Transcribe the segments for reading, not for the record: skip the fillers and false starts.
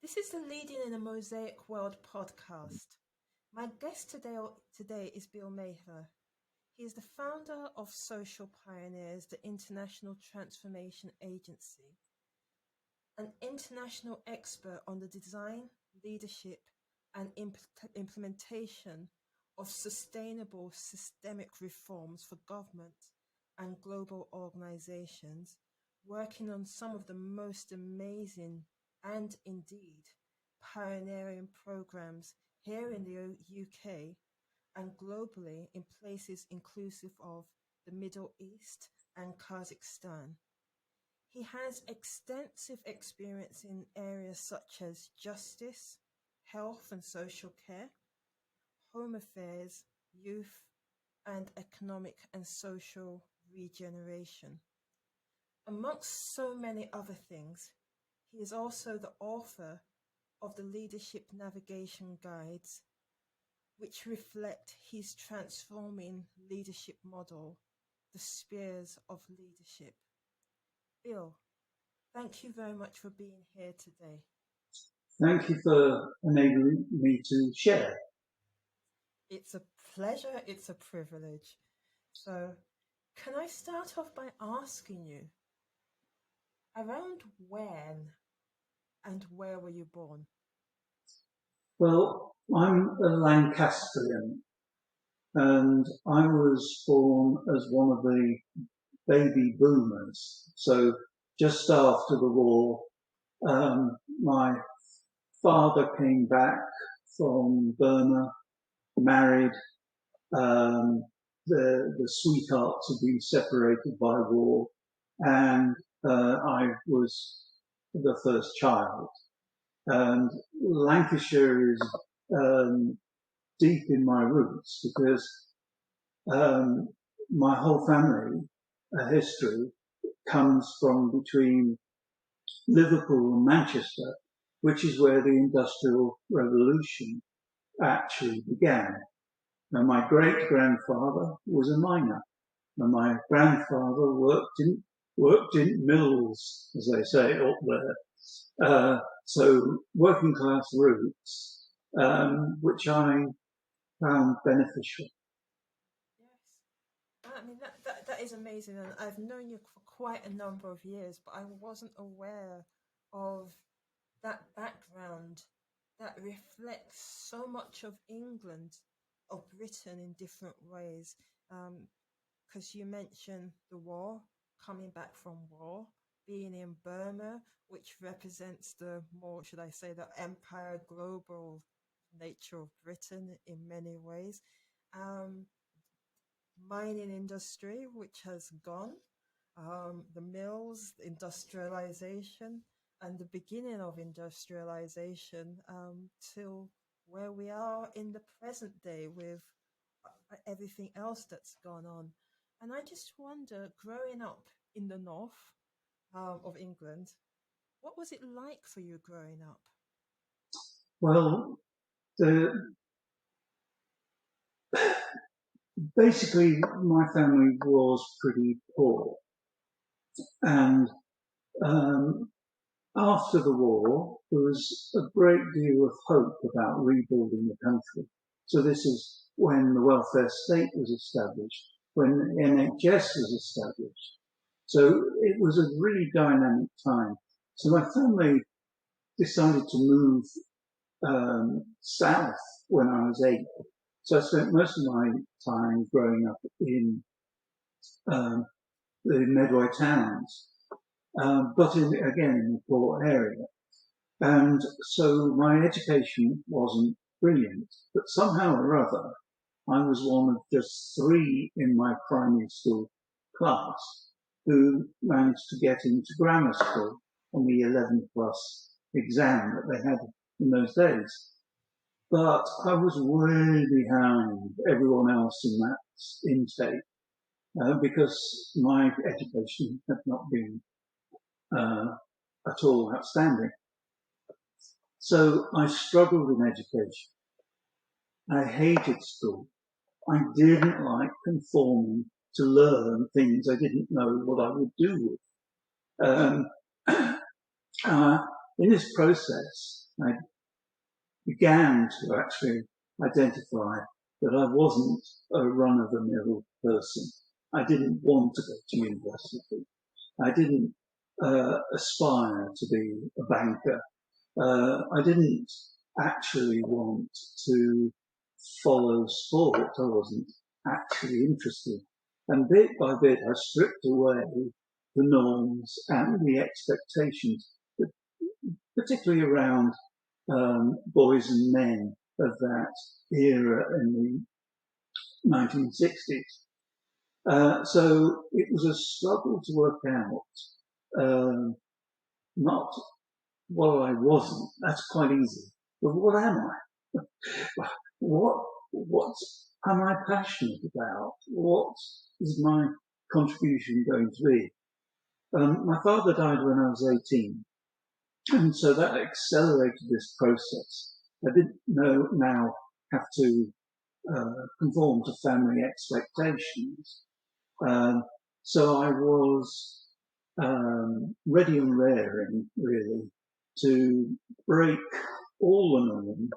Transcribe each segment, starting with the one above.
This is the Leading in a Mosaic World podcast. My guest today is Bill Maher. He is the founder of Social Pioneers, the international transformation agency, an international expert on the design, leadership, and implementation of sustainable systemic reforms for government and global organizations, working on some of the most amazing and indeed pioneering programs here in the UK and globally in places inclusive of the Middle East and Kazakhstan. He has extensive experience in areas such as justice, health and social care, home affairs, youth, and economic and social regeneration. Amongst so many other things, he is also the author of the Leadership Navigation Guides, which reflect his transforming leadership model, the spheres of leadership. Bill, thank you very much for being here today. Thank you for enabling me to share. It's a pleasure, it's a privilege. So, can I start off by asking you, around when and where were you born? Well, I'm a Lancastrian, and I was born as one of the baby boomers. So just after the war, my father came back from Burma, married. The sweethearts had been separated by war, and I was the first child. And Lancashire is deep in my roots because my whole family history comes from between Liverpool and Manchester, which is where the Industrial Revolution actually began. Now, my great-grandfather was a miner, and my grandfather worked in mills, as they say up there. So working class roots, which I found beneficial. Yes. I mean, that is amazing. And I've known you for quite a number of years, but I wasn't aware of that background that reflects so much of England, of Britain in different ways. Because you mentioned the war, coming back from war, being in Burma, which represents the more, should I say, the empire global nature of Britain in many ways. Um, Mining industry, which has gone, the mills, industrialization, and the beginning of industrialization till where we are in the present day with everything else that's gone on. And I just wonder, growing up in the north of England, what was it like for you growing up? Well, basically, my family was pretty poor, and after the war, there was a great deal of hope about rebuilding the country. So this is when the welfare state was established, when the NHS was established. So it was a really dynamic time. So my family decided to move south when I was 8. So I spent most of my time growing up in um, the Medway towns, but again in the poor area. And so my education wasn't brilliant, but somehow or other, I was one of just 3 in my primary school class who managed to get into grammar school on the 11 plus exam that they had in those days. But I was way behind everyone else in that intake because my education had not been at all outstanding. So I struggled in education. I hated school. I didn't like conforming to learn things I didn't know what I would do with. In this process, I began to actually identify that I wasn't a run-of-the-mill person. I didn't want to go to university. I didn't aspire to be a banker. I didn't actually want to follow sport. I wasn't actually interested. And bit by bit, I stripped away the norms and the expectations, particularly around boys and men of that era in the 1960s. So it was a struggle to work out not what I wasn't. That's quite easy. But what am I? What am I passionate about? What is my contribution going to be? My father died when I was 18, and so that accelerated this process. I didn't now have to conform to family expectations. So I was ready and raring, really, to break all the norms.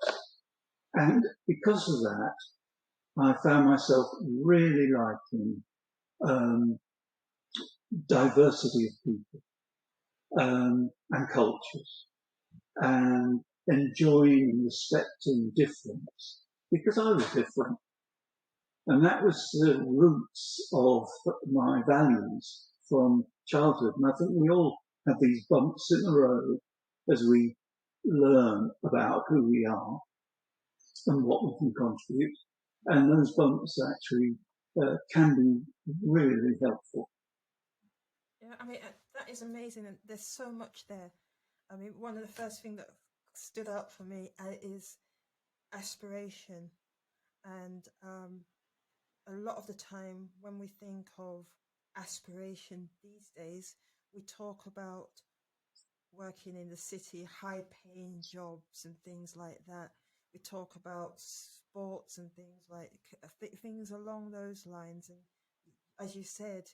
And because of that, I found myself really liking diversity of people and cultures, and enjoying and respecting difference, because I was different. And that was the roots of my values from childhood. And I think we all have these bumps in the road as we learn about who we are and what we can contribute. And those bumps actually can be really helpful. Yeah, I mean, that is amazing. And there's so much there. I mean, one of the first things that stood out for me is aspiration. And a lot of the time when we think of aspiration these days, we talk about working in the city, high paying jobs and things like that. We talk about sports and things like things along those lines. And as you said,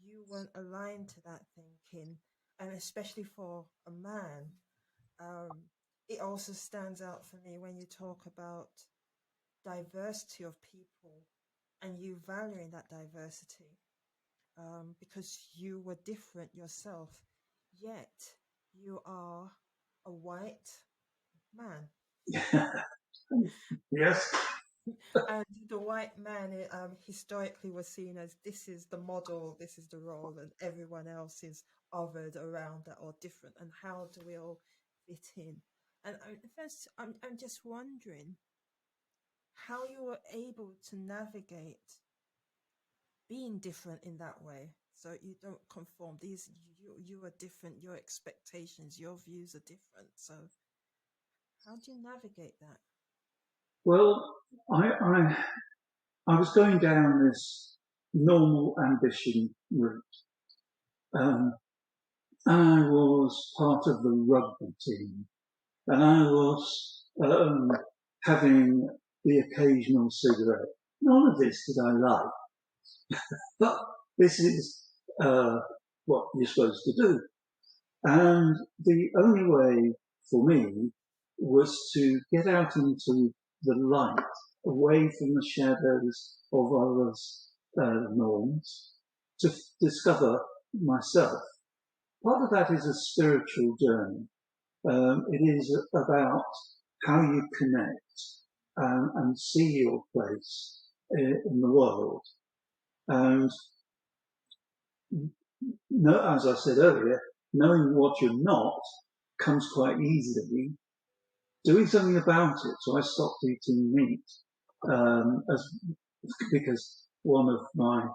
you weren't aligned to that thinking. And especially for a man, it also stands out for me when you talk about diversity of people and you valuing that diversity, because you were different yourself, yet you are a white man. Yes. And the white man historically was seen as this is the model, this is the role, and everyone else is othered around that or different. And how do we all fit in? And first, I'm just wondering how you were able to navigate being different in that way, so you don't conform. You are different. Your expectations, your views are different. So how do you navigate that? Well, I was going down this normal ambition route. And I was part of the rugby team, and I was having the occasional cigarette. None of this did I like, but this is what you're supposed to do. And the only way for me was to get out into the light, away from the shadows of others' norms, to discover myself. Part of that is a spiritual journey. It is about how you connect and see your place in the world. And as I said earlier, knowing what you're not comes quite easily. Doing something about it. So I stopped eating meat because one of my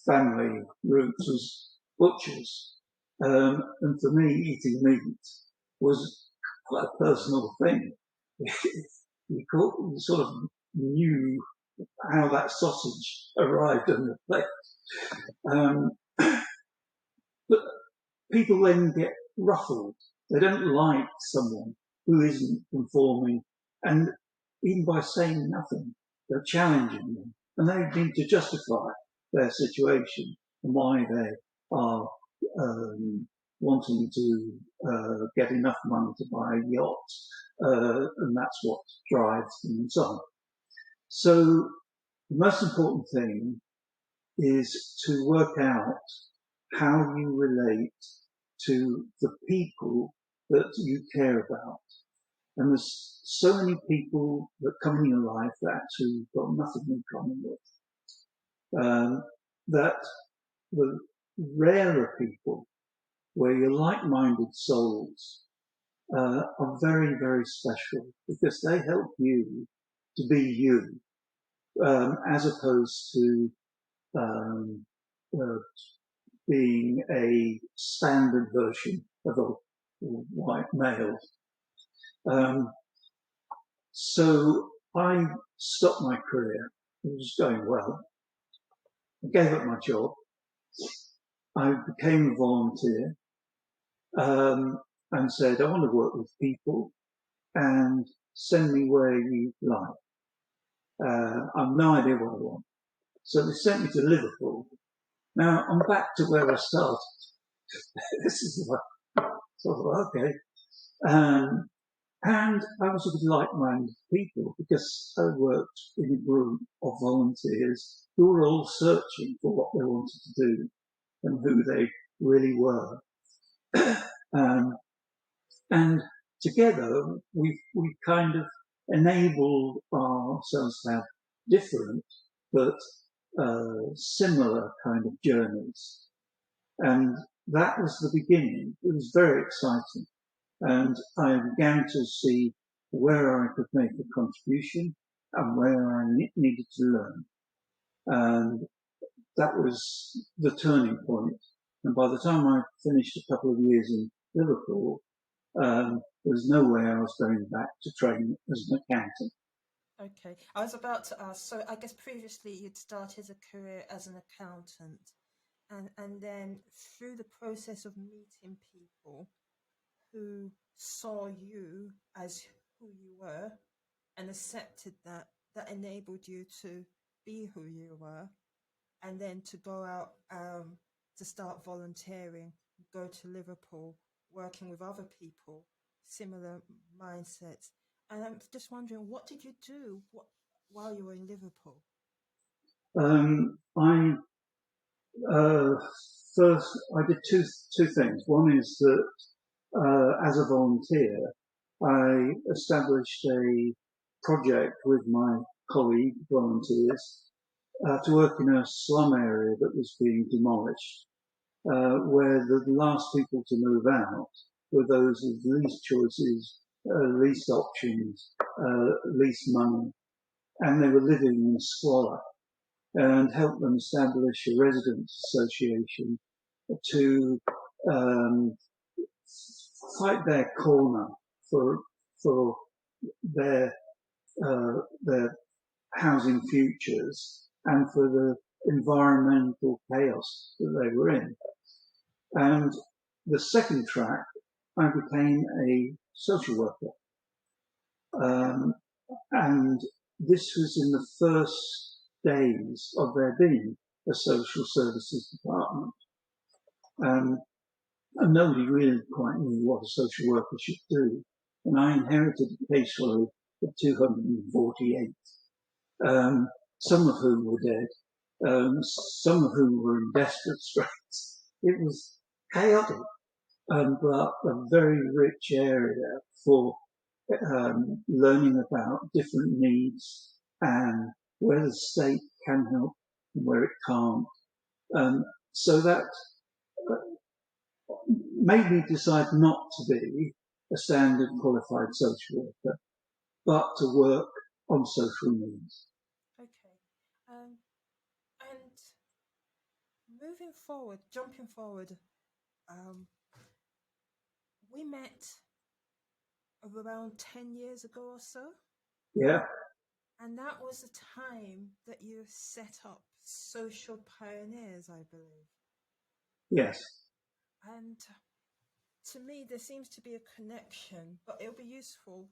family roots was butchers. And for me, eating meat was quite a personal thing. You sort of knew how that sausage arrived on the plate. But people then get ruffled. They don't like someone who isn't conforming. And even by saying nothing, they're challenging them. And they need to justify their situation and why they are wanting to get enough money to buy a yacht, and that's what drives them and so on. So the most important thing is to work out how you relate to the people that you care about. And there's so many people that come in your life that actually you've got nothing in common with. That the rarer people, where you're like-minded souls, are very, very special because they help you to be you, as opposed to being a standard version of a white male. So I stopped my career. It was going well. I gave up my job. I became a volunteer and said, I want to work with people and send me where you like. I've no idea what I want. So they sent me to Liverpool. Now I'm back to where I started. This is like, so I thought, okay. And I was with like-minded people because I worked in a group of volunteers who were all searching for what they wanted to do and who they really were. And together we kind of enabled ourselves to have different but similar kind of journeys. And that was the beginning. It was very exciting. And I began to see where I could make a contribution and where I needed to learn. And that was the turning point. And by the time I finished a couple of years in Liverpool, there was no way I was going back to train as an accountant. Okay, I was about to ask. So I guess previously you'd started a career as an accountant, and then through the process of meeting people who saw you as who you were and accepted that, that enabled you to be who you were, and then to go out to start volunteering, go to Liverpool, working with other people, similar mindsets. And I'm just wondering, what did you do while you were in Liverpool? I first I did two things. One is that as a volunteer, I established a project with my colleague volunteers to work in a slum area that was being demolished, where the last people to move out were those with least choices, least options, least money, and they were living in squalor, and help them establish a residents' association to fight their corner for their their housing futures and for the environmental chaos that they were in. And the second track, I became a social worker. And this was in the first days of there being a social services department. And nobody really quite knew what a social worker should do. And I inherited a caseload of 248, some of whom were dead, some of whom were in desperate straits. It was chaotic, but a very rich area for learning about different needs and where the state can help and where it can't. So that made me decide not to be a standard qualified social worker, but to work on social needs. Okay. And moving forward, jumping forward, um, we met around 10 years ago or so. Yeah. And that was the time that you set up Social Pioneers, I believe. Yes. And to me, there seems to be a connection, but it'll be useful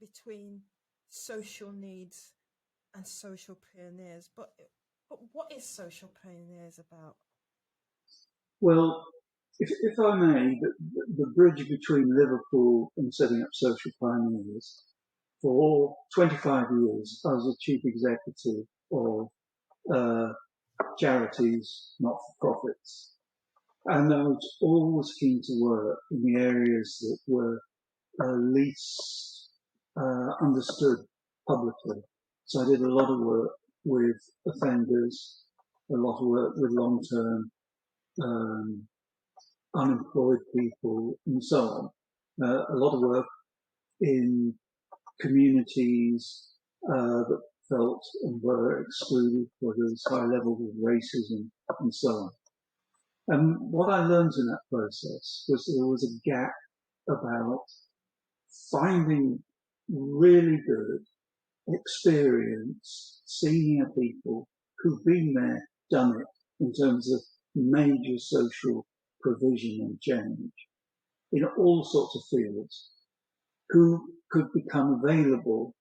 between social needs and social pioneers. But what is Social Pioneers about? Well, if I may, the bridge between Liverpool and setting up social pioneers, for 25 years, I was the chief executive of charities, not-for-profits. And I was always keen to work in the areas that were least understood publicly. So I did a lot of work with offenders, a lot of work with long-term unemployed people, and so on. A lot of work in communities that felt and were excluded, where there was high levels of racism and so on. And what I learned in that process was there was a gap about finding really good, experienced, senior people who've been there, done it, in terms of major social provision and change in all sorts of fields, who could become available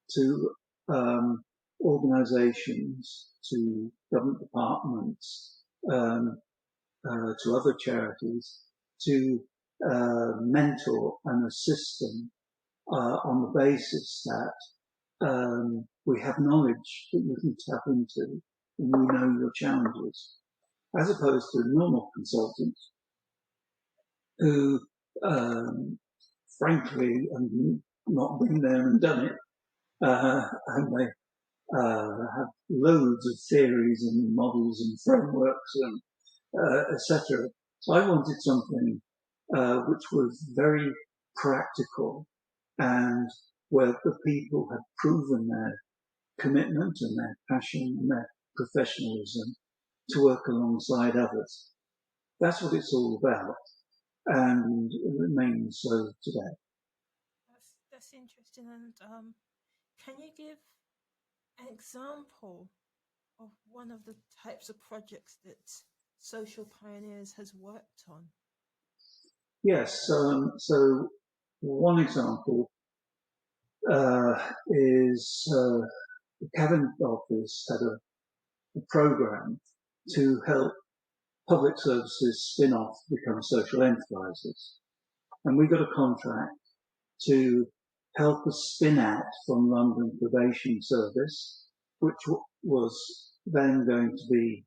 to organizations, to government departments, to other charities, to mentor and assist them on the basis that we have knowledge that you can tap into and we know your challenges, as opposed to normal consultants who, frankly, have not been there and done it, and they have loads of theories and models and frameworks and etc. So I wanted something which was very practical and where the people had proven their commitment and their passion and their professionalism to work alongside others. That's what it's all about, and it remains so today. That's interesting. And can you give an example of one of the types of projects that Social Pioneers has worked on? Yes. So one example is the Cabinet Office had a program to help public services spin off become social enterprises. And we got a contract to help us spin out from London Probation Service, which was then going to be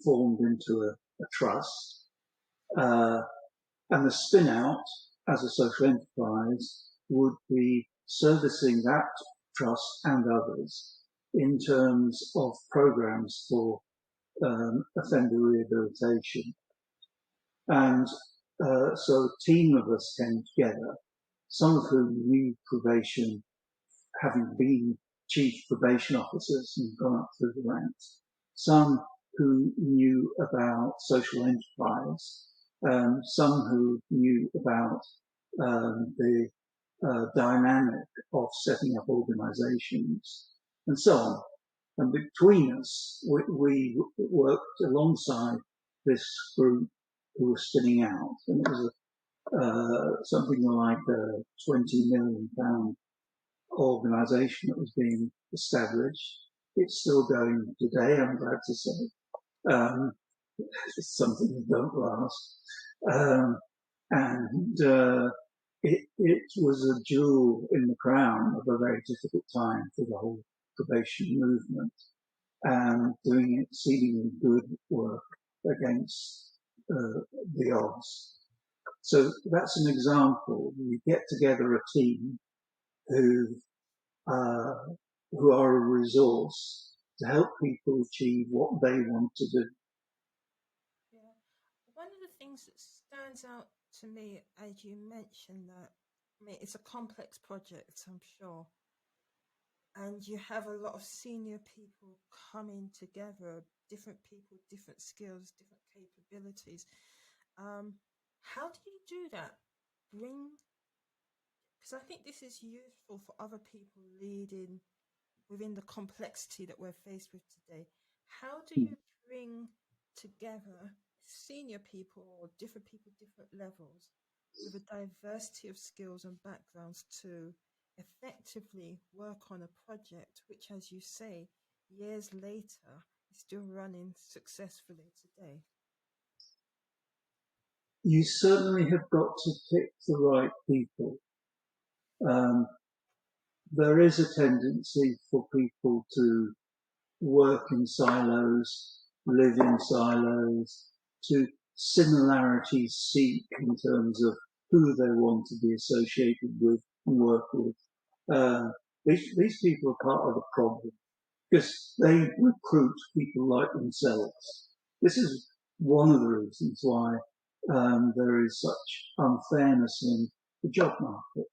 formed into a trust. And the spin out as a social enterprise would be servicing that trust and others in terms of programs for offender rehabilitation. And so a team of us came together, some of whom knew probation, having been chief probation officers and gone up through the ranks, some who knew about social enterprise, some who knew about the dynamic of setting up organizations, and so on. And between us, we worked alongside this group who were spinning out, and it was something like a £20 million organisation that was being established. It's still going today, I'm glad to say. It's something that don't last. And it was a jewel in the crown of a very difficult time for the whole probation movement, and doing exceedingly good work against the odds. So that's an example. You get together a team who are a resource to help people achieve what they want to do. Yeah. One of the things that stands out to me, as you mentioned, that I mean, it's a complex project, I'm sure, and you have a lot of senior people coming together, different people, different skills, different capabilities. How do you do that? Because I think this is useful for other people leading within the complexity that we're faced with today. How do you bring together senior people or different people, different levels, with a diversity of skills and backgrounds to effectively work on a project which, as you say, years later is still running successfully today? you certainly have got to pick the right people. There is a tendency for people to work in silos, live in silos, to similarity seek in terms of who they want to be associated with and work with. These people are part of the problem because they recruit people like themselves. This is one of the reasons why there is such unfairness in the job market.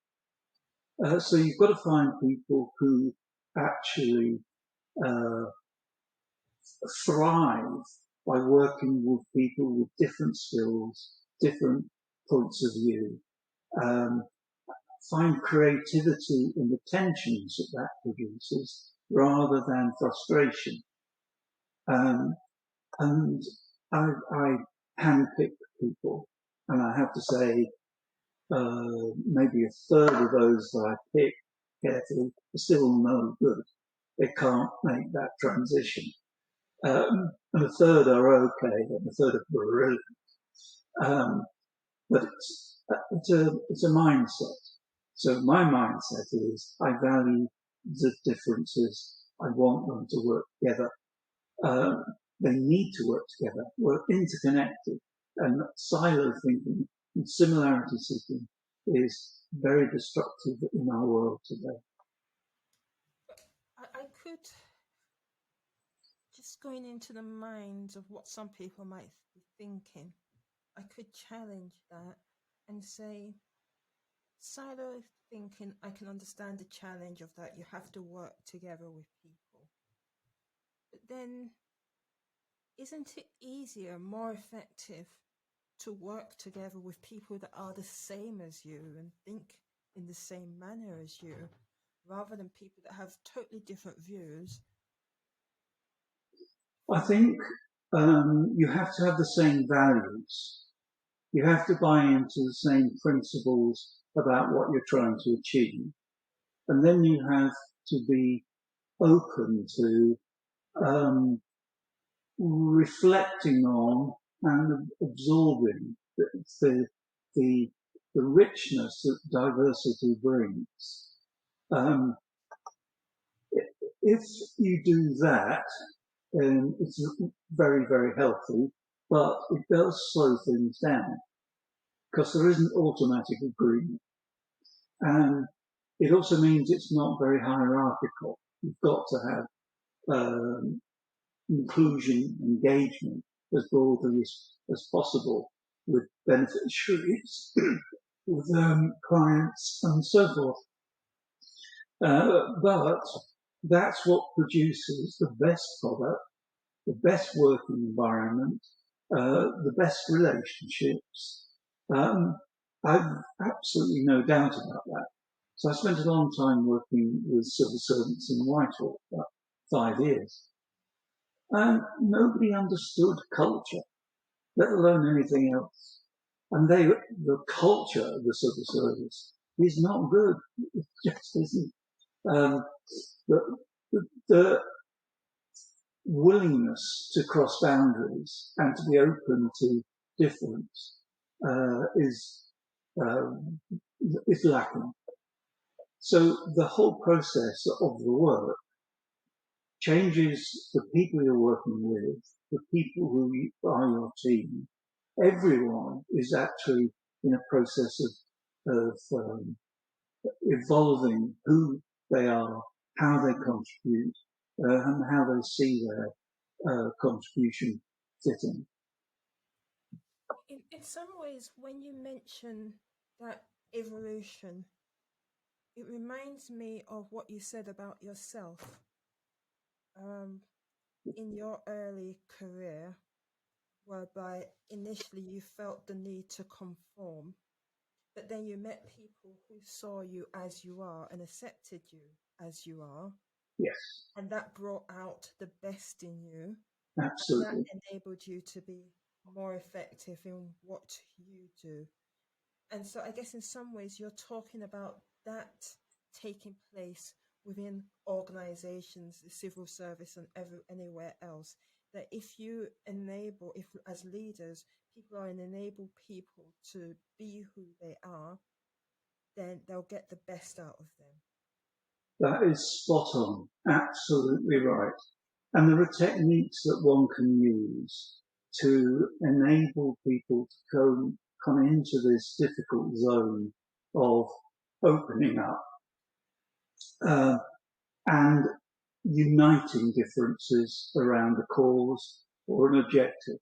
So you've got to find people who actually thrive by working with people with different skills, different points of view. Find creativity in the tensions that produces rather than frustration. And I handpick people, and I have to say, maybe a third of those that I pick carefully are still no good. They can't make that transition. And a third are okay, and a third are brilliant. But it's a mindset. So my mindset is I value the differences. I want them to work together. They need to work together. We're interconnected, and silo thinking and similarity seeking is very destructive in our world today. I could, just going into the minds of what some people might be thinking, I could challenge that and say, silo thinking, I can understand the challenge of that. You have to work together with people. But then, isn't it easier, more effective to work together with people that are the same as you and think in the same manner as you, rather than people that have totally different views? I think you have to have the same values. You have to buy into the same principles about what you're trying to achieve. And then you have to be open to reflecting on and absorbing the richness that diversity brings. If you do that, it's very, very healthy, but it does slow things down because there isn't automatic agreement. And it also means it's not very hierarchical. You've got to have inclusion, engagement as broadly as possible with beneficiaries, with clients and so forth. But that's what produces the best product, the best working environment, the best relationships. I've absolutely no doubt about that. So I spent a long time working with civil servants in Whitehall, about 5 years. And nobody understood culture, let alone anything else. And the culture of the civil service is not good. It just isn't. The willingness to cross boundaries and to be open to difference is lacking. So the whole process of the work changes the people you're working with, the people who are your team. Everyone is actually in a process of evolving who they are, how they contribute, and how they see their contribution fitting. In some ways, when you mention that evolution, it reminds me of what you said about yourself. In your early career, whereby initially you felt the need to conform, but then you met people who saw you as you are and accepted you as you are. Yes. And that brought out the best in you. Absolutely. And that enabled you to be more effective in what you do. And so I guess in some ways you're talking about that taking place within organizations, the civil service and anywhere else, that if you enable, if as leaders, people are and enable people to be who they are, then they'll get the best out of them. That is spot on, absolutely right. And there are techniques that one can use to enable people to come into this difficult zone of opening up and uniting differences around a cause or an objective.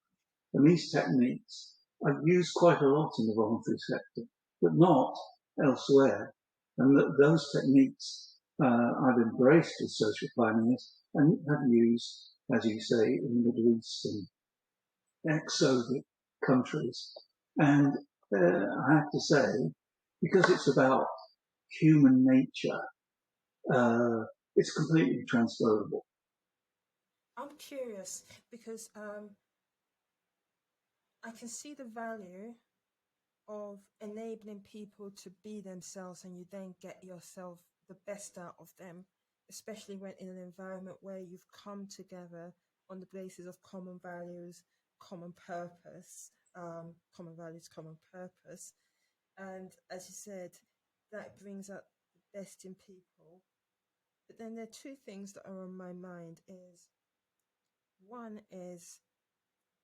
And these techniques are used quite a lot in the voluntary sector, but not elsewhere. And those techniques I've embraced as social pioneers and have used, as you say, in the Middle East and ex-Soviet countries. And I have to say, because it's about human nature, it's completely transferable. I'm curious because I can see the value of enabling people to be themselves, and you then get yourself the best out of them, especially when in an environment where you've come together on the basis of common values, common purpose, common values, common purpose. And as you said, that brings out the best in people. But then there are two things that are on my mind is one is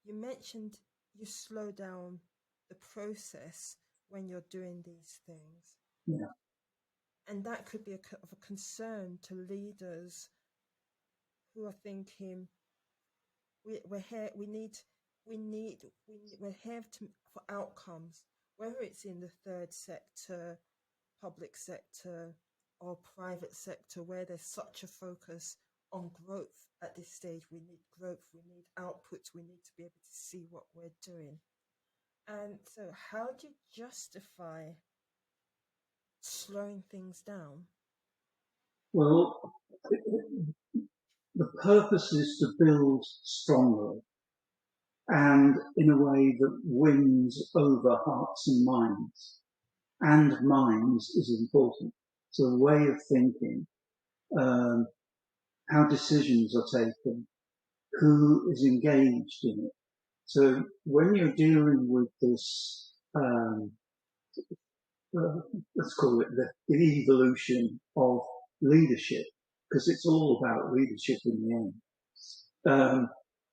you mentioned you slow down the process when you're doing these things. Yeah. And that could be of a concern to leaders who are thinking, we're here, we're here for outcomes, whether it's in the third sector, public sector, or private sector, where there's such a focus on growth at this stage. We need growth, we need outputs, we need to be able to see what we're doing. And so how do you justify slowing things down? Well, the purpose is to build strongly and in a way that wins over hearts and minds. And minds is important. So the way of thinking, how decisions are taken, who is engaged in it. So when you're dealing with this, let's call it the evolution of leadership, because it's all about leadership in the end,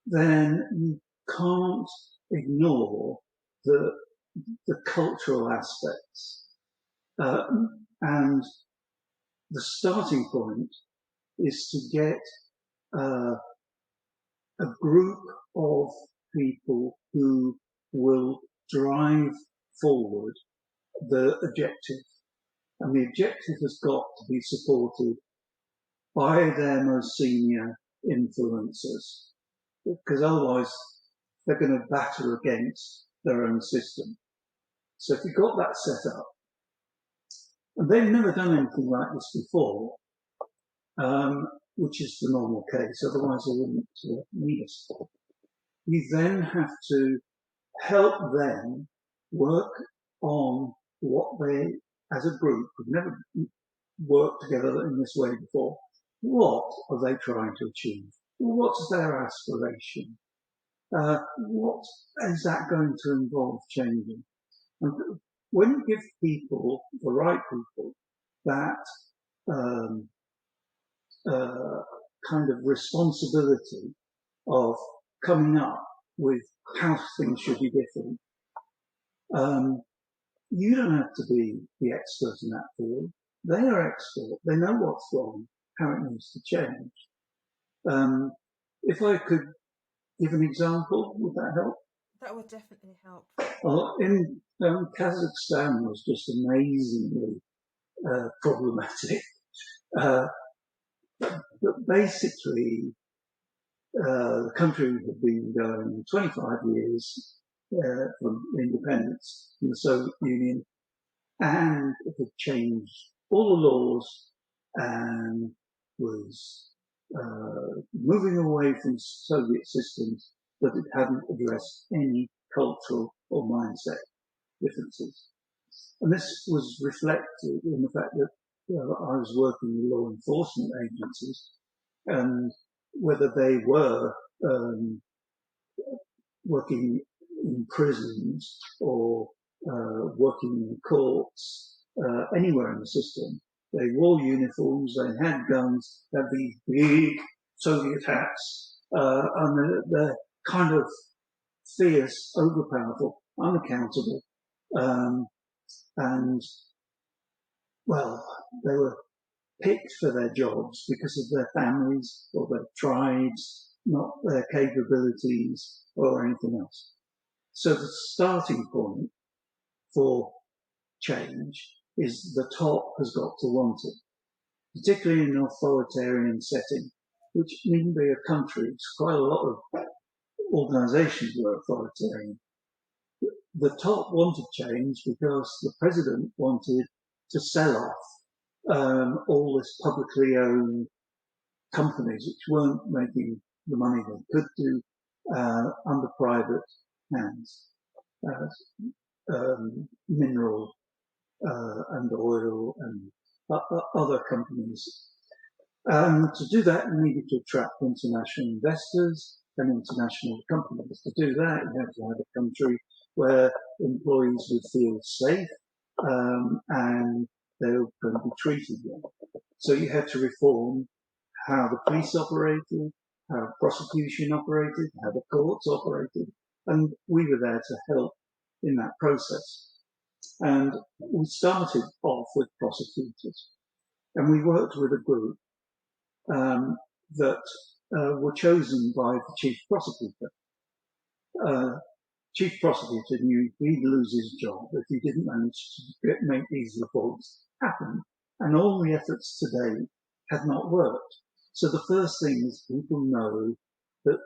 then you can't ignore the cultural aspects. And the starting point is to get a group of people who will drive forward the objective. And the objective has got to be supported by their most senior influencers, because otherwise they're going to batter against their own system. So if you've got that set up, and they've never done anything like this before, which is the normal case, otherwise they wouldn't need us. You then have to help them work on what they, as a group, have never worked together in this way before. What are they trying to achieve? What's their aspiration? What is that going to involve changing? And when you give people, the right people, that kind of responsibility of coming up with how things should be different, you don't have to be the expert in that field. They are expert. They know what's wrong, how it needs to change. If I could give an example, would that help? That would definitely help. Well, in Kazakhstan was just amazingly problematic. But basically, the country had been going 25 years from independence from the Soviet Union, and it had changed all the laws and was moving away from Soviet systems, but it hadn't addressed any cultural or mindset differences. And this was reflected in the fact that I was working with law enforcement agencies, and whether they were working in prisons or working in the courts, anywhere in the system. They wore uniforms, they had guns, they had these big Soviet hats, and they're kind of fierce, overpowerful, unaccountable, and, well, they were picked for their jobs because of their families or their tribes, not their capabilities or anything else. So the starting point for change is the top has got to want it, particularly in an authoritarian setting, which needn't be a country. It's quite a lot of organisations were authoritarian. The top wanted change because the president wanted to sell off all this publicly owned companies which weren't making the money they could do under private hands, mineral and oil and other companies. To do that, you needed to attract international investors and international companies. To do that, you had to have a country where employees would feel safe and they were going to be treated well. So you had to reform how the police operated, how prosecution operated, how the courts operated, and we were there to help in that process. And we started off with prosecutors, and we worked with a group that were chosen by the chief prosecutor. Chief prosecutor knew he'd lose his job if he didn't manage to make these reforms happen, and all the efforts to date had not worked. So the first thing is people know that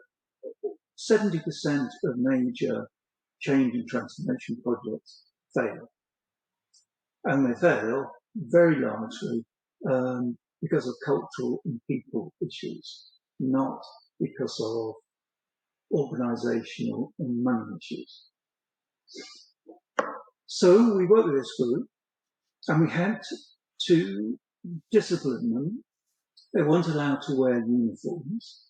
70% of major change and transformation projects fail. And they fail very largely because of cultural and people issues, not because of organisational and money issues. So we worked with this group and we had to discipline them. They weren't allowed to wear uniforms.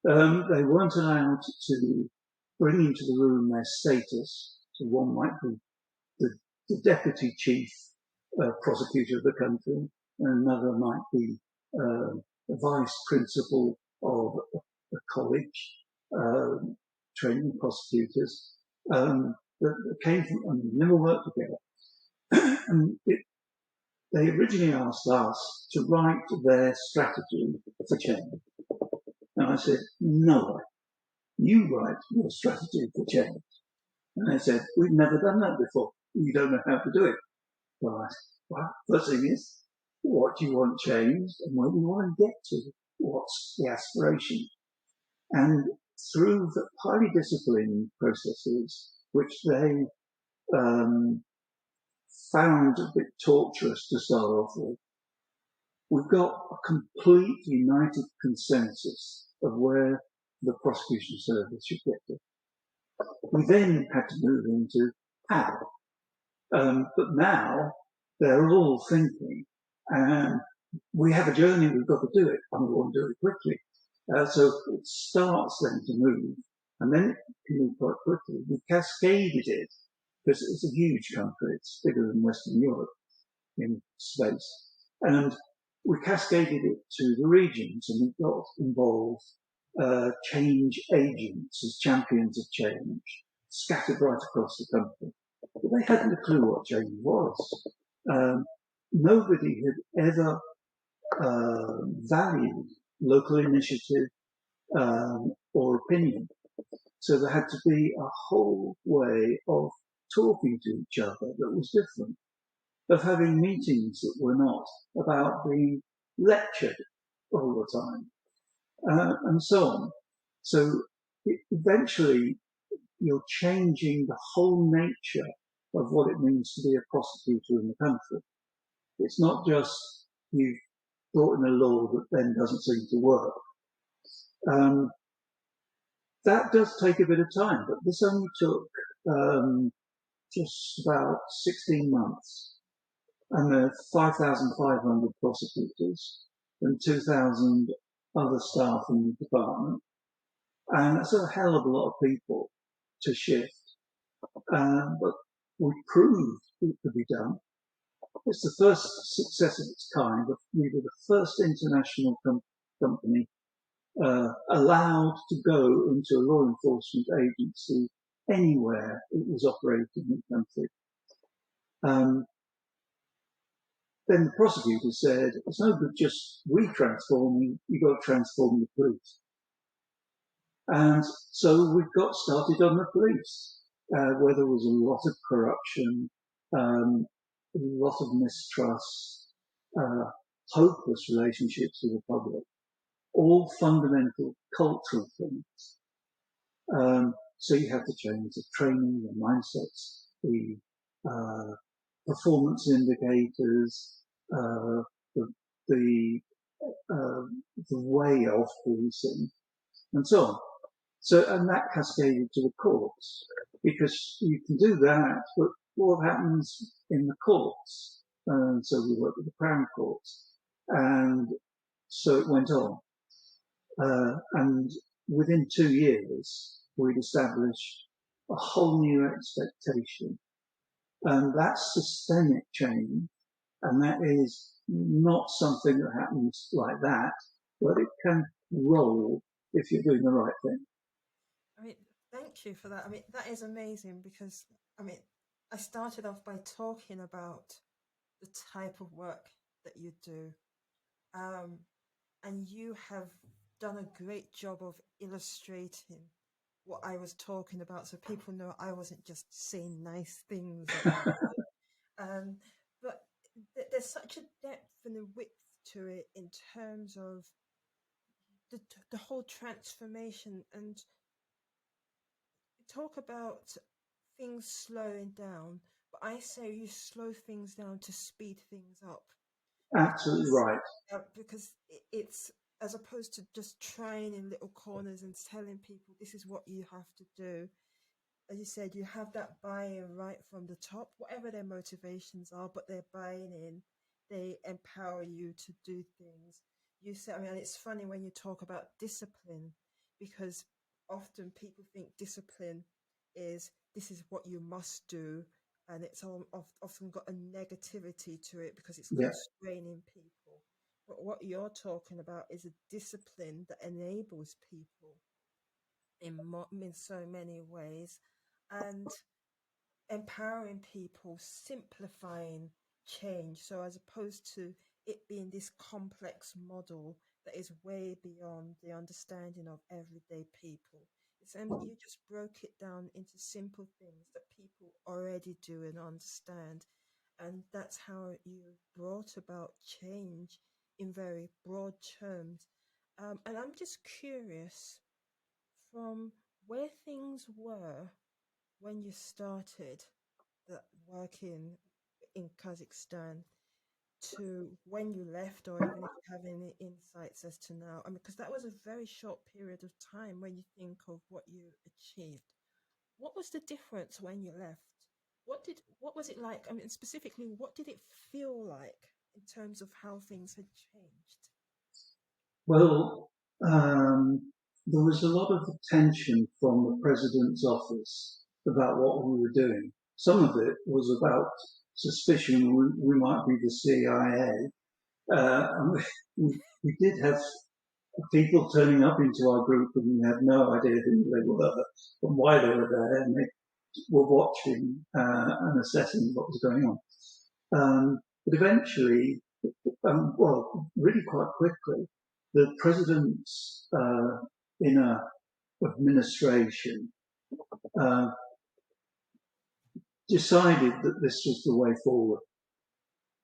They weren't allowed to bring into the room their status. So one might be the deputy chief prosecutor of the country, and another might be the vice principal of a college, training prosecutors that came from, and never worked together. And they originally asked us to write their strategy for change. And I said, no, you write your strategy for change. And they said, we've never done that before. We don't know how to do it. Right. Well, first thing is, what do you want changed and where do you want to get to? What's the aspiration? And through the highly disciplined processes, which they found a bit torturous to start off with, we've got a complete united consensus of where the prosecution service should get to. We then had to move into how. But now they're all thinking, and we have a journey, we've got to do it, and we want to do it quickly. So it starts then to move, and then it can move quite quickly. We cascaded it, because it's a huge country, it's bigger than Western Europe in space. And we cascaded it to the regions, and we got involved change agents as champions of change, scattered right across the country. But they hadn't a clue what change was. Nobody had ever valued local initiative or opinion. So there had to be a whole way of talking to each other that was different, of having meetings that were not about being lectured all the time, and so on. So eventually you're changing the whole nature of what it means to be a prosecutor in the country. It's not just you've brought in a law that then doesn't seem to work. That does take a bit of time, but this only took just about 16 months. And there are 5,500 prosecutors and 2,000 other staff in the department. And that's a hell of a lot of people to shift. but we proved it could be done. It's the first success of its kind. We were the first international company allowed to go into a law enforcement agency anywhere it was operating in the country. Then the prosecutor said, it's no good just transforming, you've got to transform the police. And so we got started on the police, where there was a lot of corruption, a lot of mistrust, hopeless relationships with the public, all fundamental cultural things. So you have to change the training, the mindsets, the performance indicators, the way of policing, and so on. So, and that cascaded to the courts, because you can do that, but what happens in the courts? And so we worked with the Crown Courts, and so it went on. And within 2 years, we'd established a whole new expectation. And that's systemic change, and that is not something that happens like that, but it can roll if you're doing the right thing. I mean, thank you for that. I mean, that is amazing because, I mean, I started off by talking about the type of work that you do. And you have done a great job of illustrating what I was talking about so people know I wasn't just saying nice things about it. But there's such a depth and a width to it in terms of the whole transformation, and talk about things slowing down, but I say you slow things down to speed things up. Absolutely right. Because it's, as opposed to just trying in little corners and telling people this is what you have to do. As you said, you have that buy-in right from the top, whatever their motivations are, but they're buying in. They empower you to do things. You said, I mean, it's funny when you talk about discipline, because often people think discipline is this is what you must do, and it's often got a negativity to it because it's constraining people. But what you're talking about is a discipline that enables people in so many ways, and empowering people, simplifying change. So as opposed to it being this complex model that is way beyond the understanding of everyday people. You just broke it down into simple things that people already do and understand. And that's how you brought about change in very broad terms. And I'm just curious, from where things were when you started working in Kazakhstan to when you left, or even if you have any insights as to now. I mean, because that was a very short period of time when you think of what you achieved. What was the difference when you left? What was it like? I mean, specifically, what did it feel like in terms of how things had changed? Well, there was a lot of attention from the president's office about what we were doing. Some of it was about suspicion we might be the CIA. And we did have people turning up into our group, and we had no idea who they were and why they were there, and they were watching and assessing what was going on. But eventually, really quite quickly, the president's inner administration decided that this was the way forward,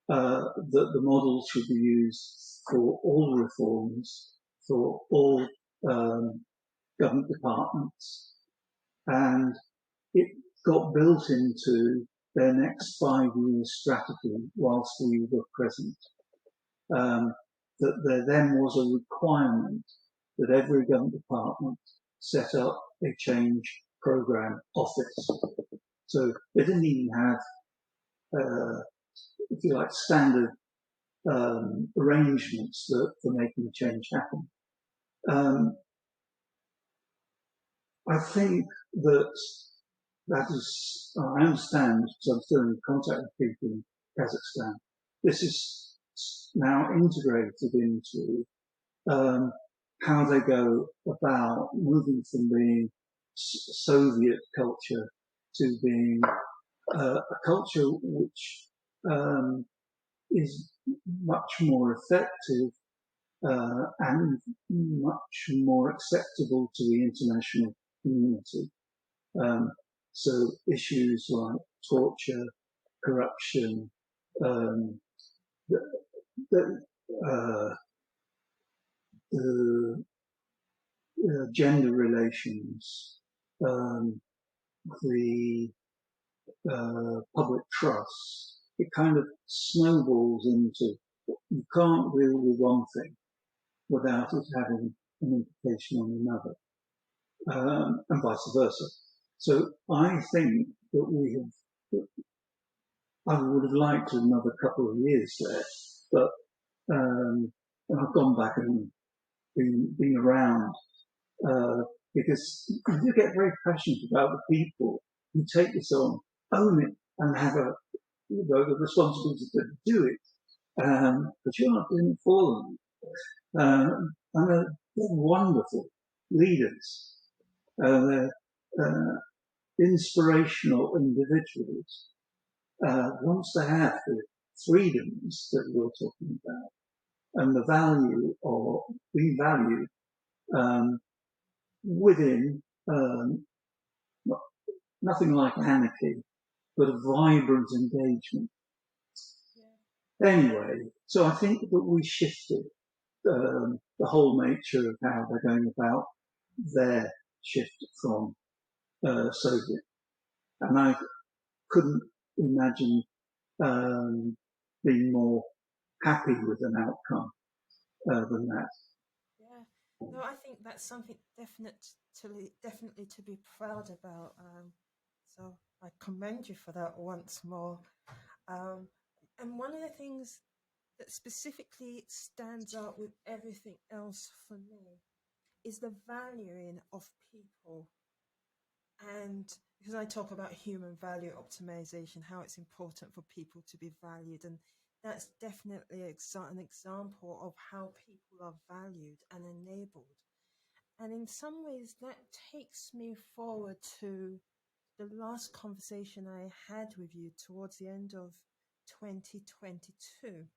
that the model should be used for all reforms, for all government departments, and it got built into their next 5-year strategy whilst we were present. That there then was a requirement that every government department set up a change program office. So they didn't even have, if you like, standard arrangements for making change happen. I think that that is, I understand, because I'm still in contact with people in Kazakhstan, this is now integrated into how they go about moving from being Soviet culture to being a culture which is much more effective and much more acceptable to the international community. So issues like torture, corruption, the, uh, the gender relations, the public trust, it kind of snowballs into you can't deal with one thing without it having an implication on another, and vice versa. So I think that I would have liked another couple of years there, but and I've gone back and been around because you get very passionate about the people who take this on, own it, and have the responsibility to do it. But you're not doing it for them. And they're wonderful leaders. They're inspirational individuals. Once they have the freedoms that you're talking about and the value of being valued within nothing like anarchy, but a vibrant engagement. Yeah. Anyway, so I think that we shifted the whole nature of how they're going about their shift from Soviet. And I couldn't imagine being more happy with an outcome than that. Yeah, no, I think that's something definitely to be proud about. So I commend you for that once more. And one of the things that specifically stands out with everything else for me is the valuing of people. And because I talk about human value optimization, how it's important for people to be valued, and that's definitely an example of how people are valued and enabled. And in some ways, that takes me forward to the last conversation I had with you towards the end of 2022.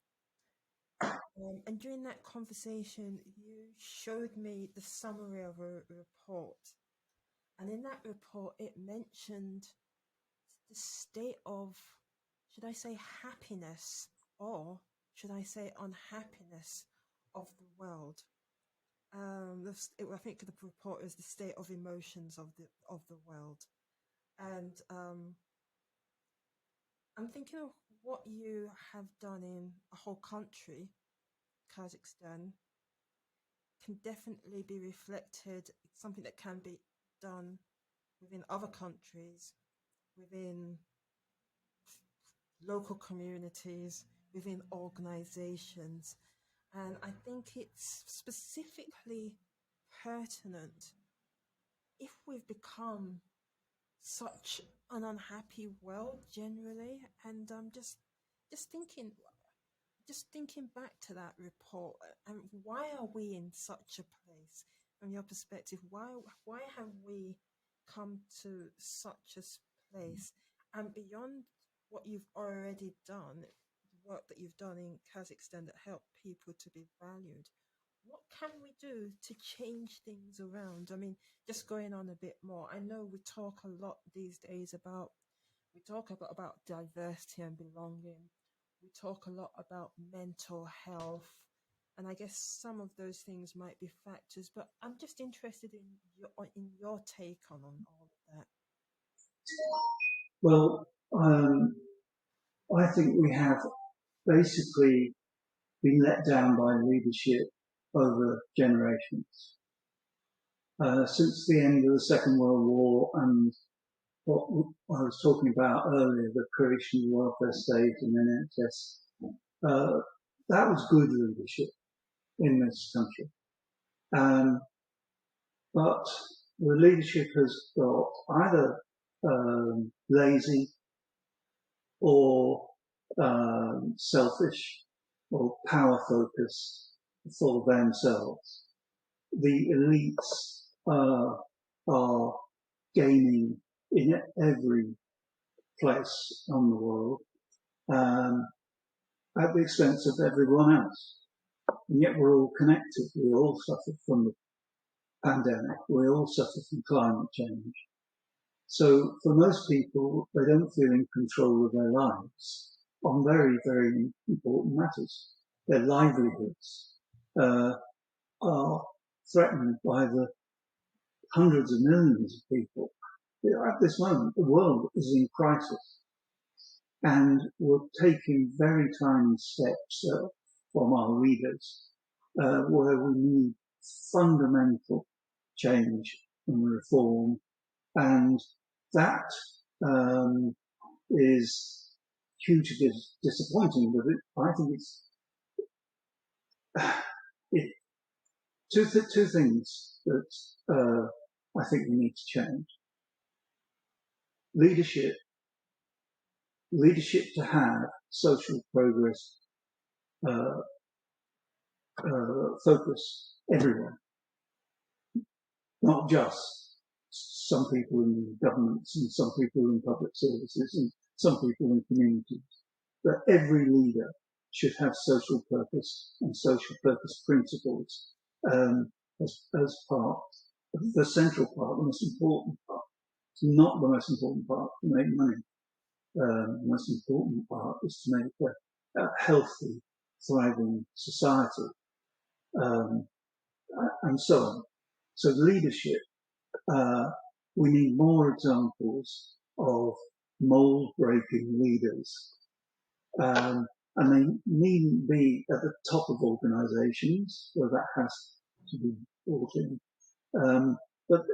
And during that conversation, you showed me the summary of a report. And in that report, it mentioned the state of, should I say, happiness, or should I say unhappiness of the world. I think the report is the state of emotions of the world. And I'm thinking of what you have done in a whole country, Kazakhstan, can definitely be reflected. It's something that can be done within other countries, within local communities, within organizations. And I think it's specifically pertinent if we've become such an unhappy world generally. And just thinking just thinking back to that report, and why are we in such a place? From your perspective, why have we come to such a place? And beyond what you've already done, the work that you've done in Kazakhstan that helped people to be valued, what can we do to change things around? I mean, just going on a bit more, I know we talk a lot these days about diversity and belonging. We talk a lot about mental health, and I guess some of those things might be factors. But I'm just interested in your take on all of that. Well, I think we have basically been let down by leadership over generations. Since the end of the Second World War and what I was talking about earlier, the creation of the welfare state and NHS, that was good leadership in this country. But the leadership has got either lazy or selfish or power focused for themselves. The elites are gaining in every place on the world at the expense of everyone else. And yet we're all connected. We all suffer from the pandemic. We all suffer from climate change. So for most people, they don't feel in control of their lives on very, very important matters. Their livelihoods are threatened by the hundreds of millions of people. At this moment, the world is in crisis. And we're taking very tiny steps from our leaders where we need fundamental change and reform. And that is hugely disappointing, but I think it's two things that I think we need to change. Leadership to have social progress focus everyone, not just some people in governments and some people in public services and some people in communities. But every leader should have social purpose and social purpose principles as part of the central part, the most important part. It's not the most important part to make money. The most important part is to make a healthy, thriving society, and so on. So leadership, we need more examples of mold-breaking leaders. And they needn't be at the top of organizations, where that has to be brought in. But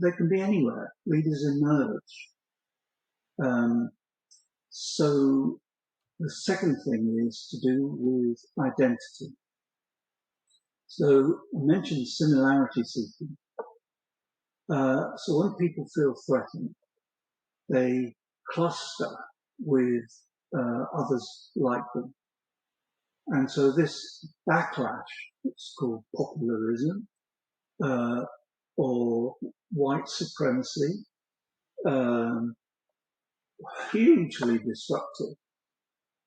they can be anywhere. Leaders emerge. So the second thing is to do with identity. So I mentioned similarity seeking. So when people feel threatened, they cluster with others like them. And so this backlash, it's called popularism, or white supremacy, hugely disruptive,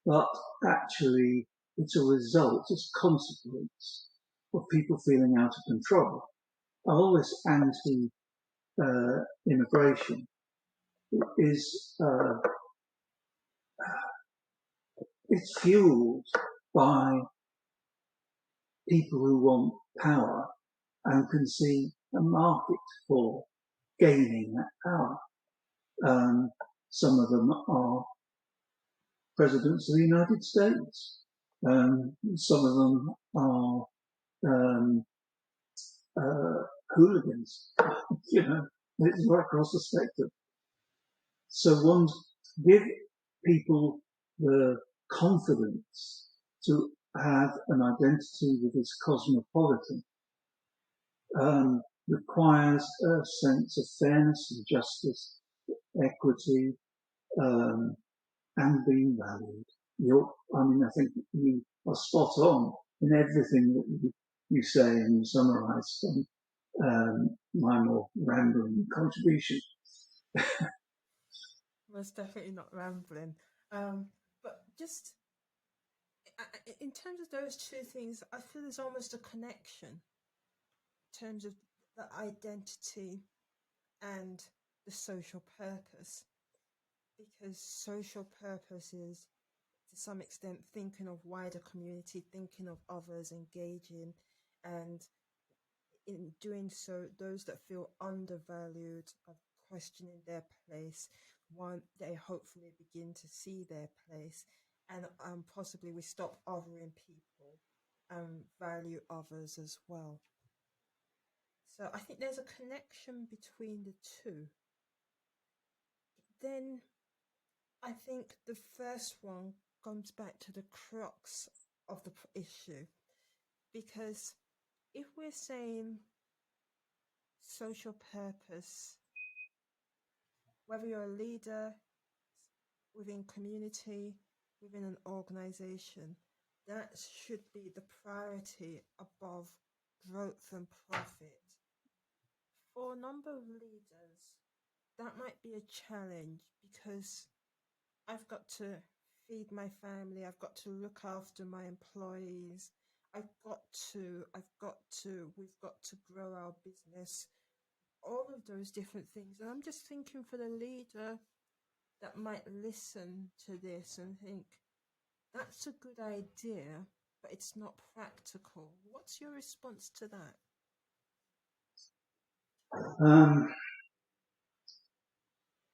but actually it's a result, it's a consequence of people feeling out of control. All this anti-immigration is it's fueled by people who want power and can see a market for gaining that power. Some of them are presidents of the United States. Some of them are hooligans. It's right across the spectrum. So one give people the confidence to have an identity that is cosmopolitan requires a sense of fairness and justice, equity, and being valued. I think you are spot on in everything that you say and you summarise from my more rambling contribution. Most definitely not rambling. But just in terms of those two things, I feel there's almost a connection in terms of the identity and the social purpose, because social purpose is to some extent thinking of wider community, thinking of others, engaging, and in doing so, those that feel undervalued are questioning their place. One, they hopefully begin to see their place, and possibly we stop othering people and value others as well. So I think there's a connection between the two. Then I think the first one comes back to the crux of the issue, because if we're saying social purpose Whether you're a leader within community, within an organization, that should be the priority above growth and profit. For a number of leaders, that might be a challenge because I've got to feed my family, I've got to look after my employees, we've got to grow our business, all of those different things. And I'm just thinking for the leader that might listen to this and think, that's a good idea, but it's not practical. What's your response to that?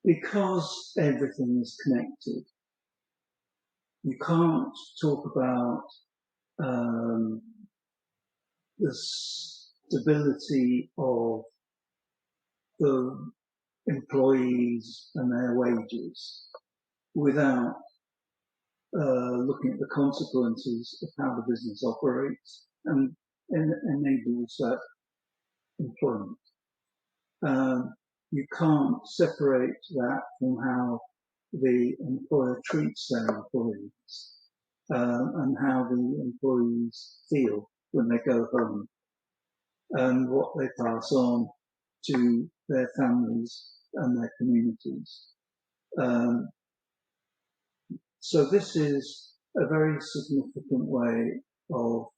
Because everything is connected, you can't talk about the stability of the employees and their wages without looking at the consequences of how the business operates and enables that employment. You can't separate that from how the employer treats their employees and how the employees feel when they go home and what they pass on to their families and their communities. So this is a very significant way of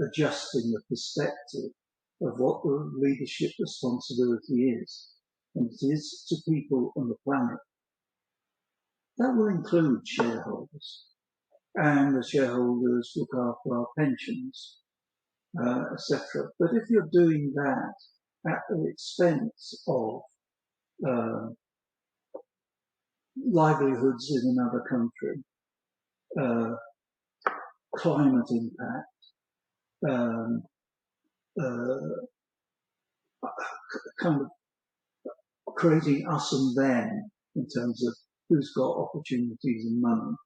adjusting the perspective of what the leadership responsibility is. And it is to people on the planet. That will include shareholders. And the shareholders look after our pensions, etc. But if you're doing that at the expense of livelihoods in another country, climate impact, kind of creating us and them in terms of who's got opportunities and money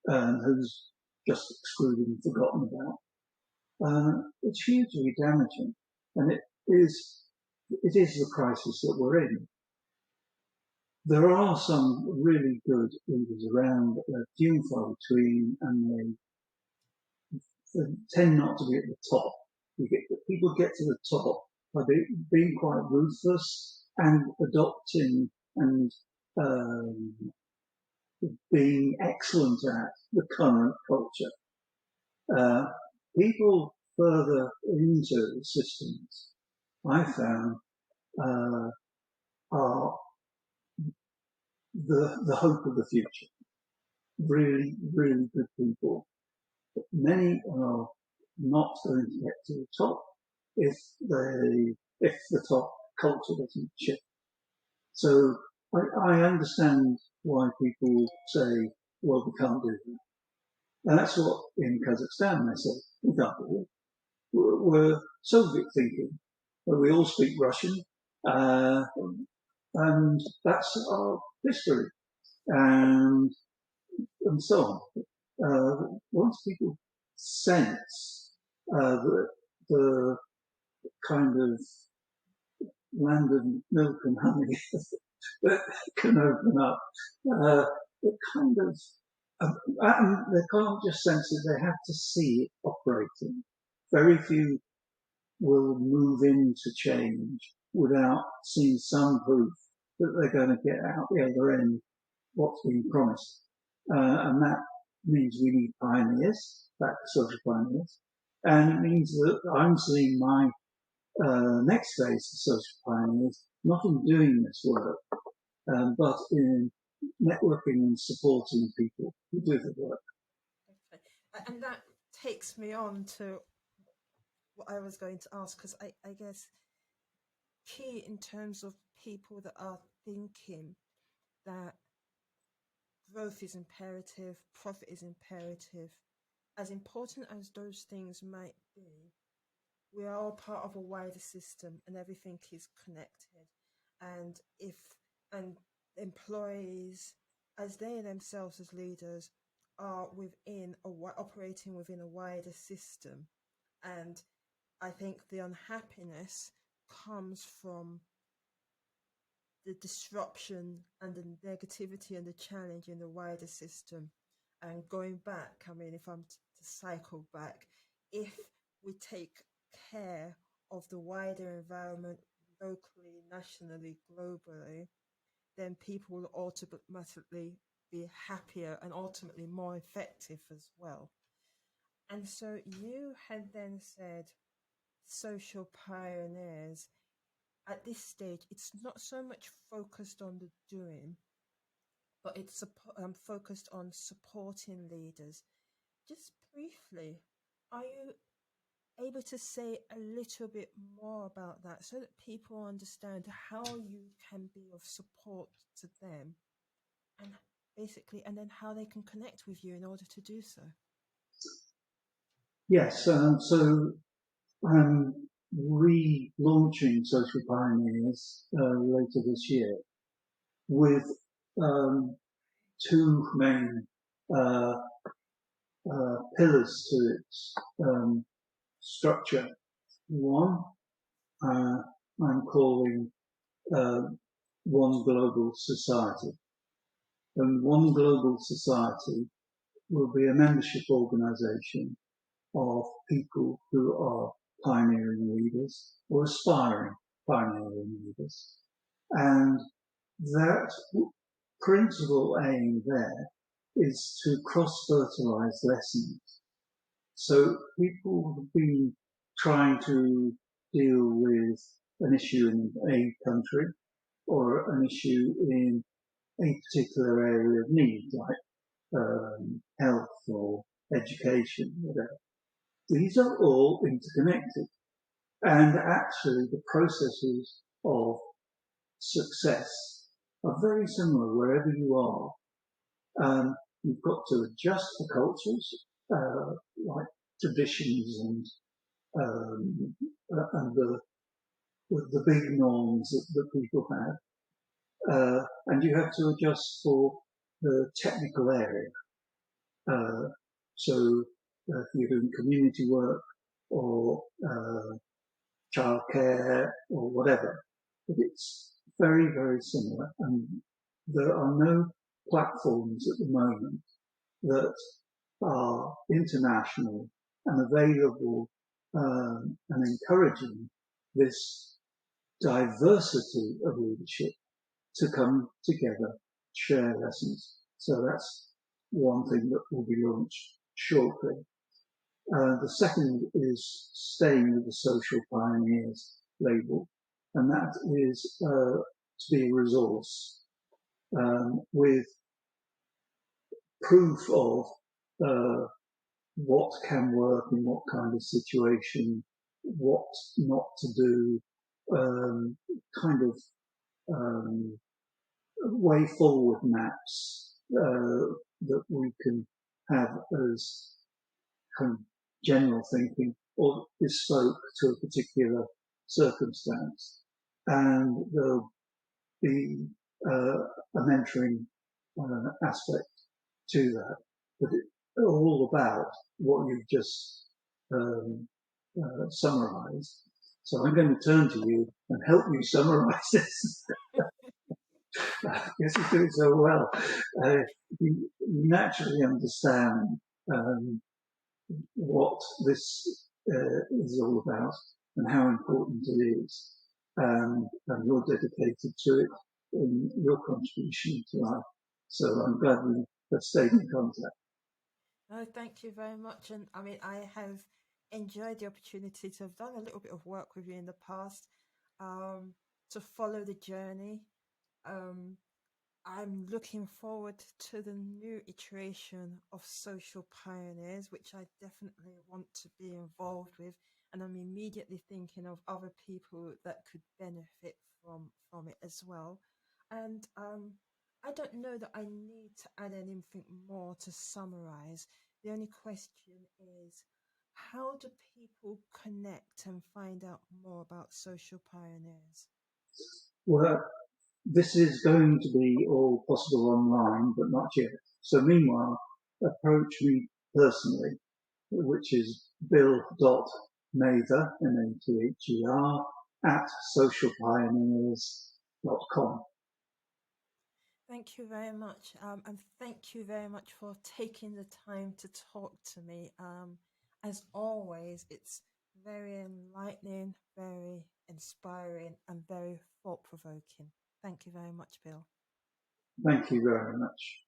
and who's just excluded and forgotten about. It's hugely damaging, and it is the crisis that we're in. There are some really good leaders around, but they're few and far between, and they tend not to be at the top. People get to the top by being quite ruthless and adopting and being excellent at the current culture. People further into the systems, I found, are the hope of the future. Really, really good people. But many are not going to get to the top if the top culture doesn't shift. So I understand why people say, well, we can't do that. And that's what in Kazakhstan they say, we can't do it. We're Soviet thinking. We all speak Russian, and that's our history, and so on. Once people sense the kind of land of milk and honey that can open up, it kind of, and they can't just sense it, they have to see it operating. Very few will move into change without seeing some proof that they're going to get out the other end what's been promised. And that means we need pioneers, back to social pioneers. And it means that I'm seeing my next phase of social pioneers not in doing this work, but in networking and supporting people who do the work. Okay. And that takes me on to what I was going to ask, because I guess key in terms of people that are thinking that growth is imperative, profit is imperative, as important as those things might be, we are all part of a wider system and everything is connected. And employees, as they themselves as leaders, are operating within a wider system. And I think the unhappiness comes from the disruption and the negativity and the challenge in the wider system. And going back, I mean, if I'm to cycle back, if we take care of the wider environment locally, nationally, globally, then people will ultimately be happier and ultimately more effective as well. And so you had then said social pioneers. At this stage, it's not so much focused on the doing, but it's focused on supporting leaders. Just briefly, are you able to say a little bit more about that so that people understand how you can be of support to them and basically, and then how they can connect with you in order to do so? Yes, so I'm relaunching Social Pioneers later this year with two main uh, pillars to its structure. One, I'm calling uh, One Global Society. And One Global Society will be a membership organisation of people who are pioneering leaders or aspiring pioneering leaders. And that principal aim there is to cross-fertilize lessons. So people have been trying to deal with an issue in a country or an issue in a particular area of need, like health or education, whatever. These are all interconnected. And actually, the processes of success are very similar wherever you are. You've got to adjust the cultures, like traditions and the big norms that people have. And you have to adjust for the technical area. So if you're doing community work or childcare or whatever, but it's very, very similar. And there are no platforms at the moment that are international and available and encouraging this diversity of leadership to come together, share lessons. So that's one thing that will be launched shortly. The second is staying with the Social Pioneers label, and that is to be a resource with proof of what can work in what kind of situation, what not to do, kind of way forward maps that we can have as kind of general thinking or bespoke to a particular circumstance. And there'll be a mentoring aspect to that. But it's all about what you've just summarized. So I'm going to turn to you and help you summarize this. Yes, you do it so well. You naturally understand what this is all about and how important it is. And you're dedicated to it in your contribution to life. So I'm glad we have stayed in contact. No, thank you very much. And I mean, I have enjoyed the opportunity to have done a little bit of work with you in the past, to follow the journey. Um, I'm looking forward to the new iteration of Social Pioneers, which I definitely want to be involved with. And I'm immediately thinking of other people that could benefit from it as well. And I don't know that I need to add anything more to summarize. The only question is, how do people connect and find out more about Social Pioneers? Well, this is going to be all possible online, but not yet. So meanwhile, approach me personally, which is bill.mather, M-A-T-H-E-R, at socialpioneers.com. Thank you very much. And thank you very much for taking the time to talk to me. As always, it's very enlightening, very inspiring, and very thought provoking. Thank you very much, Bill. Thank you very much.